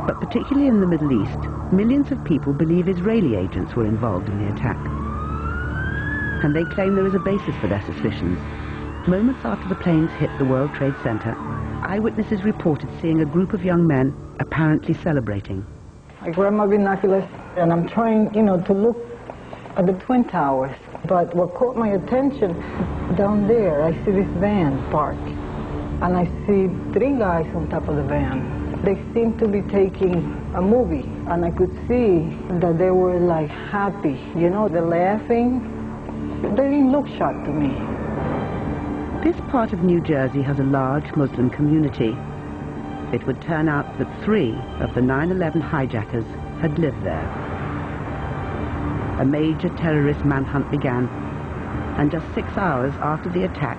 But particularly in the Middle East, millions of people believe Israeli agents were involved in the attack. And they claim there is a basis for their suspicions. Moments after the planes hit the World Trade Center, eyewitnesses reported seeing a group of young men apparently celebrating. I grab my binoculars and I'm trying, to look at the Twin Towers. But what caught my attention, down there, I see this van parked. And I see 3 guys on top of the van. They seemed to be taking a movie. And I could see that they were like happy. They're laughing. They didn't look shocked to me. This part of New Jersey has a large Muslim community. It would turn out that 3 of the 9/11 hijackers had lived there. A major terrorist manhunt began, and just 6 hours after the attack,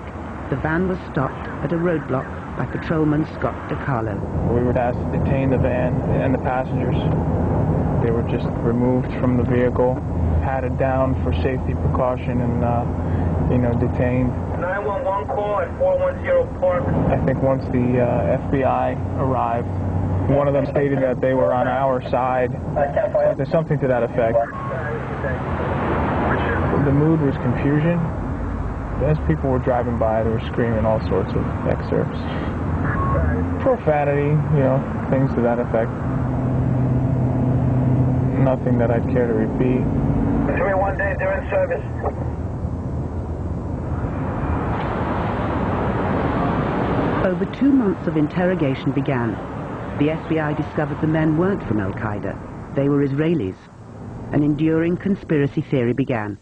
the van was stopped at a roadblock by patrolman Scott DiCarlo. We were asked to detain the van and the passengers. They were just removed from the vehicle, patted down for safety precaution, and detained. 911 call at 410 Park. I think once the FBI arrived, one of them stated that they were on our side. There's something to that effect. The mood was confusion. As people were driving by, they were screaming all sorts of excerpts. Profanity, things to that effect. Nothing that I'd care to repeat. 3-1 day, they're in service. Over 2 months of interrogation began. The FBI discovered the men weren't from Al-Qaeda. They were Israelis. An enduring conspiracy theory began,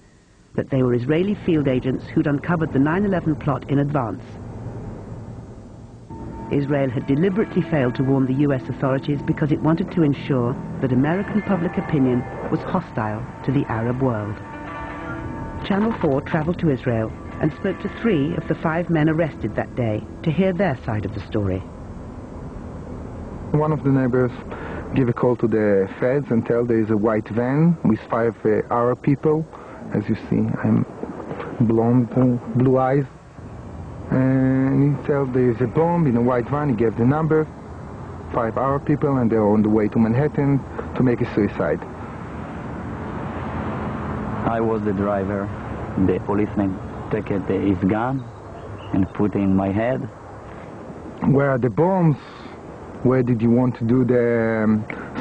that they were Israeli field agents who'd uncovered the 9/11 plot in advance. Israel had deliberately failed to warn the US authorities because it wanted to ensure that American public opinion was hostile to the Arab world. Channel 4 traveled to Israel and spoke to 3 of the 5 men arrested that day to hear their side of the story. One of the neighbors gave a call to the feds and tell there is a white van with 5 Arab people. As you see, I'm blonde, blue eyes. And he tells there is a bomb in a white van. He gave the number, 5 Arab people, and they're on the way to Manhattan to make a suicide. I was the driver. The policeman took his gun and put it in my head. Where are the bombs? Where did you want to do the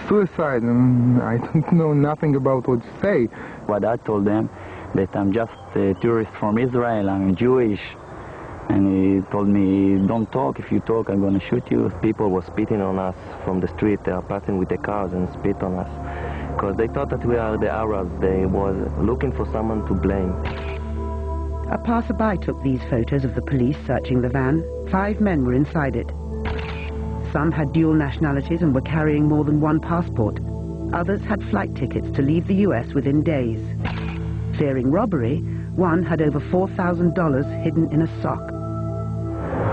suicide? And I don't know nothing about what you say. But I told them that I'm just a tourist from Israel, I'm Jewish. And he told me, don't talk, if you talk I'm going to shoot you. People were spitting on us from the street. They are passing with the cars and spit on us. Because they thought that we are the Arabs. They were looking for someone to blame. A passerby took these photos of the police searching the van. 5 men were inside it. Some had dual nationalities and were carrying more than 1 passport. Others had flight tickets to leave the US within days. Fearing robbery, one had over $4,000 hidden in a sock.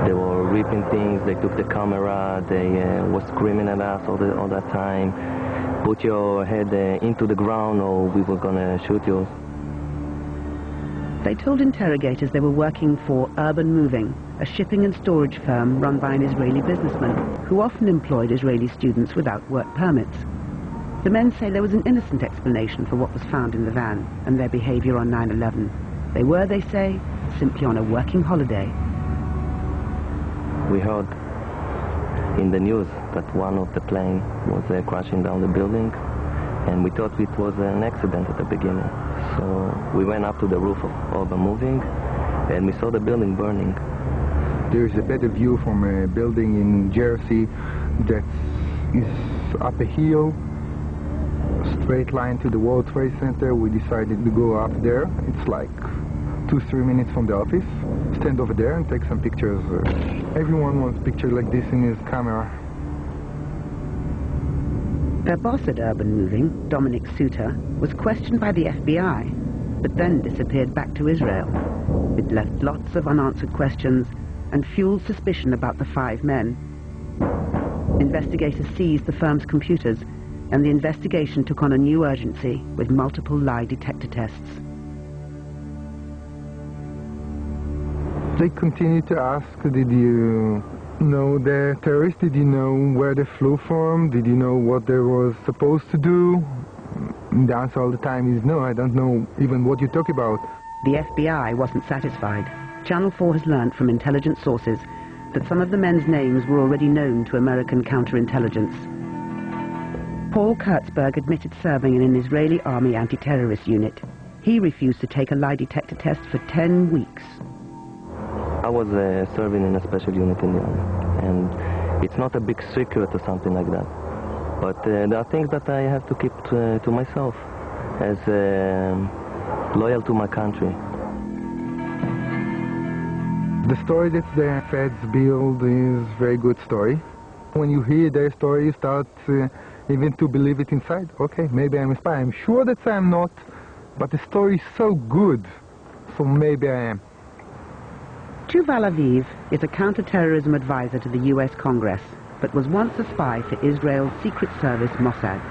They were ripping things, they took the camera, they were screaming at us all that time. Put your head into the ground or we were gonna shoot you. They told interrogators they were working for Urban Moving, a shipping and storage firm run by an Israeli businessman who often employed Israeli students without work permits. The men say there was an innocent explanation for what was found in the van and their behavior on 9/11. They were, they say, simply on a working holiday. We heard in the news that one of the planes was crashing down the building, and we thought it was an accident at the beginning. So we went up to the roof of Urban Moving, and we saw the building burning. There is a better view from a building in Jersey that is up a hill, straight line to the World Trade Center. We decided to go up there. It's like 2-3 minutes from the office. Stand over there and take some pictures. Everyone wants pictures like this in his camera. Their boss at Urban Moving, Dominic Suter, was questioned by the FBI, but then disappeared back to Israel. It left lots of unanswered questions and fueled suspicion about the 5 men. Investigators seized the firm's computers, and the investigation took on a new urgency with multiple lie detector tests. They continue to ask, did you No, the terrorists, did you know where they flew from? Did you know what they were supposed to do? The answer all the time is no, I don't know even what you talk about. The FBI wasn't satisfied. Channel 4 has learnt from intelligence sources that some of the men's names were already known to American counterintelligence. Paul Kurtzberg admitted serving in an Israeli army anti-terrorist unit. He refused to take a lie detector test for 10 weeks. I was serving in a special unit in the army, and it's not a big secret or something like that. But there are things that I have to keep to myself as loyal to my country. The story that the feds build is a very good story. When you hear their story, you start even to believe it inside. Okay, maybe I'm a spy. I'm sure that I'm not, but the story is so good, so maybe I am. Yuval Aviv is a counter-terrorism advisor to the US Congress, but was once a spy for Israel's secret service Mossad.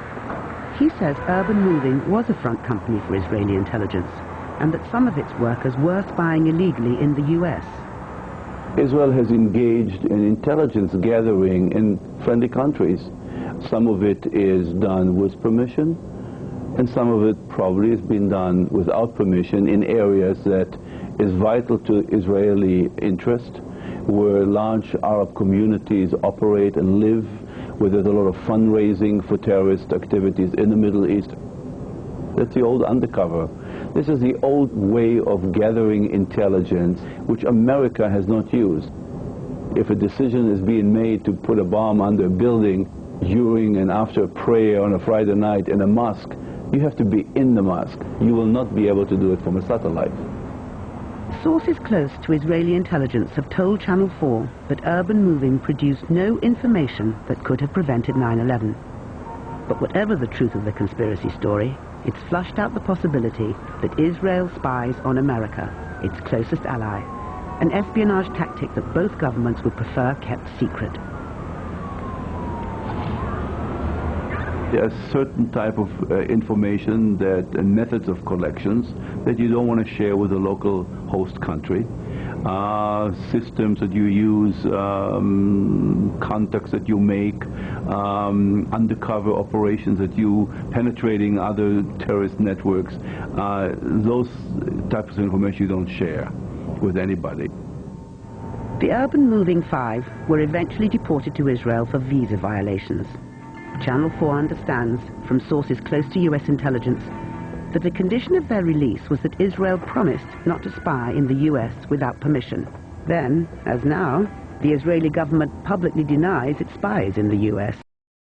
He says urban moving was a front company for Israeli intelligence, and that some of its workers were spying illegally in the US. Israel has engaged in intelligence gathering in friendly countries. Some of it is done with permission, and some of it probably has been done without permission in areas that is vital to Israeli interest, where large Arab communities operate and live, where there's a lot of fundraising for terrorist activities in the Middle East. That's the old undercover. This is the old way of gathering intelligence, which America has not used. If a decision is being made to put a bomb under a building during and after a prayer on a Friday night in a mosque, you have to be in the mosque. You will not be able to do it from a satellite. Sources close to Israeli intelligence have told Channel 4 that urban moving produced no information that could have prevented 9/11. But whatever the truth of the conspiracy story, it's flushed out the possibility that Israel spies on America, its closest ally, an espionage tactic that both governments would prefer kept secret. There are certain type of information that and methods of collections that you don't want to share with the local host country. Systems that you use, contacts that you make, undercover operations that you penetrating other terrorist networks. Those types of information you don't share with anybody. The urban moving 5 were eventually deported to Israel for visa violations. Channel 4 understands, from sources close to US intelligence, that the condition of their release was that Israel promised not to spy in the US without permission. Then, as now, the Israeli government publicly denies it spies in the US.